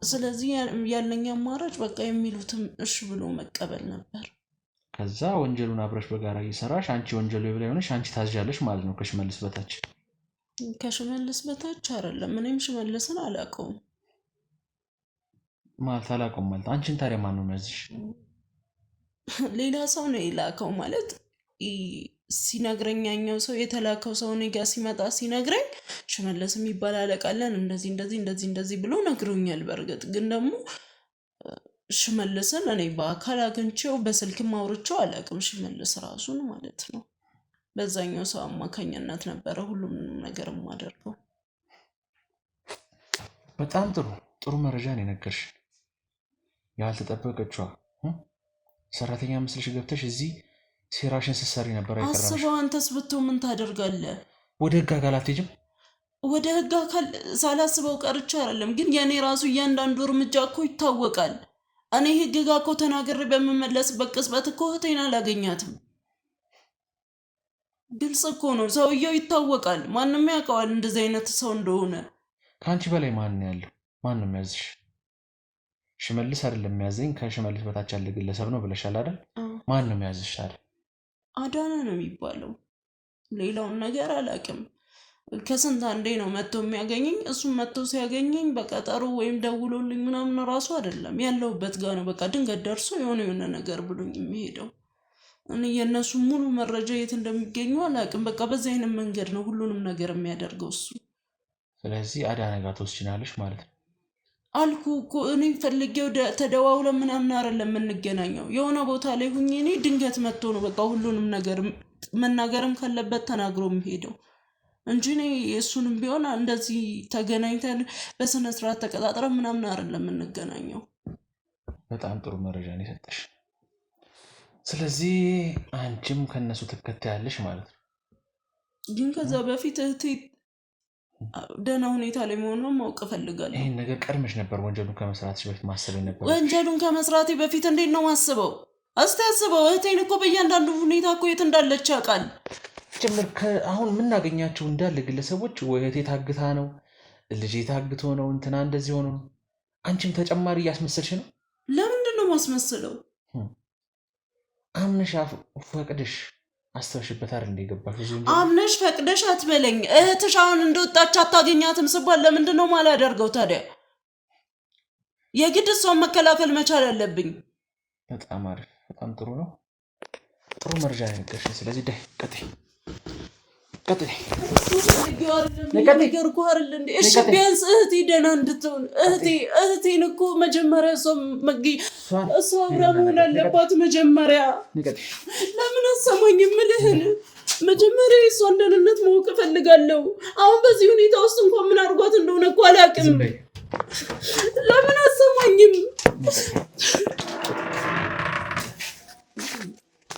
Speaker 3: ስለዚህ ያለኝ አማራጭ በቃ የሚሉትም እሺ ብሎ መቀበል ነበር።
Speaker 1: ከዛ ወንጀሉን አብረሽ በጋራ እየሰራሽ አንቺ ወንጀሉ የበላይ ሆነሽ አንቺ ታዝዣለሽ ማለት ነው ከሽመልስ በታች።
Speaker 3: ከሽመልስ በታች አይደለም፣ እኔም ሽመልስን አላውቀውም
Speaker 1: ማለት አላውቀውም ማለት አንቺን ታዲያ ማን ነው የሚያዝሽ?
Speaker 3: ሌላ ሰው ነው የላከው ማለት ሲነግረኝ፣ ያኛው ሰው የተላከው ሰው እኔ ጋ ሲመጣ ሲነግረኝ ሽመልስ የሚባል አለቃለን እንደዚህ እንደዚህ እንደዚህ እንደዚህ ብሎ ነግሮኛል። በእርግጥ ግን ደግሞ ሽመልስን እኔ በአካል አግኝቼው በስልክም አውርቼው አላውቅም። ሽመልስ ራሱን ማለት ነው። በዛኛው ሰው አማካኝነት ነበረ ሁሉም ነገር የማደርገው።
Speaker 1: በጣም ጥሩ መረጃ ነው የነገርሽ። ያልተጠበቀችዋ ሰራተኛ መስለሽ ገብተሽ እዚህ ሴራሽን ስትሰሪ ነበር አይቀርምሽ።
Speaker 3: አስበው፣ አንተስ ብትሆን ምን ታደርጋለህ?
Speaker 1: ወደ ህግ አካል አትሄጂም?
Speaker 3: ወደ ህግ አካል ሳላስበው ቀርቼ አይደለም፣ ግን የኔ ራሱ እያንዳንዱ እርምጃ እኮ ይታወቃል። እኔ ህግ ጋር እኮ ተናግሬ በምመለስበት ቅጽበት እኮ እህቴን አላገኛትም። ግልጽ እኮ ነው፣ ሰውየው ይታወቃል። ማንም ያውቀዋል እንደዚህ አይነት ሰው እንደሆነ።
Speaker 1: ከአንቺ በላይ ማን ያለው? ማን ነው የሚያዝሽ? ሽመልስ አይደለም የሚያዘኝ፣ ከሽመልስ በታች ያለ ግለሰብ ነው ብለሻል አይደል? ማን ነው የሚያዝሽ አይደል?
Speaker 3: አዳነ ነው የሚባለው። ሌላውን ነገር አላውቅም። ከስንት አንዴ ነው መጥቶ የሚያገኘኝ። እሱም መጥቶ ሲያገኘኝ በቀጠሮ ወይም ደውሎልኝ ምናምን ራሱ አይደለም፣ ያለሁበት ጋር ነው። በቃ ድንገት ደርሶ የሆነ ነገር ብሎኝ የሚሄደው። እኔ የእነሱ ሙሉ መረጃ የት እንደሚገኙ አላውቅም። በቃ በዚህ አይነት መንገድ ነው ሁሉንም ነገር የሚያደርገው እሱ።
Speaker 1: ስለዚህ አዳነ ጋር ትወስጂናለሽ ማለት ነው
Speaker 3: አልኩ እኮ። እኔ ፈልጌው ተደዋውለን ምናምን አይደለም የምንገናኘው። የሆነ ቦታ ላይ ሁኜ እኔ ድንገት መጥቶ ነው በቃ ሁሉንም ነገር መናገርም ካለበት ተናግሮ የሚሄደው እንጂ እኔ እሱንም ቢሆን እንደዚህ ተገናኝተን በስነ ስርዓት ተቀጣጥረን ምናምን አይደለም የምንገናኘው።
Speaker 1: በጣም ጥሩ መረጃ ነው የሰጠሽ። ስለዚህ አንቺም ከነሱ ትከታያለሽ ማለት ነው።
Speaker 3: ግን ከዛ በፊት እህቴ ደህና ሁኔታ ላይ መሆኗን ማወቅ እፈልጋለሁ።
Speaker 1: ይህን ነገር ቀድመሽ ነበር ወንጀሉን ከመስራትሽ በፊት ማሰብ ነበር?
Speaker 3: ወንጀሉን ከመስራቴ በፊት እንዴት ነው ማስበው? አስተያስበው። እህቴን እኮ በእያንዳንዱ ሁኔታ እኮ የት እንዳለች ያውቃል።
Speaker 1: ጭምር አሁን የምናገኛቸው እንዳለ ግለሰቦች ወይ እህቴ ታግታ ነው፣ ልጄ ታግቶ ነው፣ እንትና እንደዚህ ሆኖ ነው። አንቺም ተጨማሪ እያስመሰልሽ ነው።
Speaker 3: ለምንድን ነው ማስመስለው?
Speaker 1: አምነሽ ፈቅደሽ አስተውሽበት አይደል እንደ ገባሽ ብዙ
Speaker 3: አምነሽ ፈቅደሽ አትበለኝ። እህትሽ አሁን እንደወጣች አታገኛትም ስባል ለምንድን ነው ማላደርገው ታዲያ? የግድ እሷን መከላከል መቻል አለብኝ።
Speaker 1: በጣም አሪፍ፣ በጣም ጥሩ ነው። ጥሩ መረጃ ነው የነገርሽኝ። ስለዚህ ዳይ ቀጥይ።
Speaker 3: እሺ ቢያንስ እህቴ ደህና እንድትሆን እህቴን እኮ መጀመሪያ እሷ አብራ መሆን አለባት። መጀመሪያ ለምን አሰማኝ የምልህን መጀመሪያ የእሷን ደህንነት ማወቅ እፈልጋለሁ። አሁን በዚህ ሁኔታ ውስጥ እንኳን ምን አድርጓት እንደሆነ እኮ አላውቅም። ለምን አሰማኝም?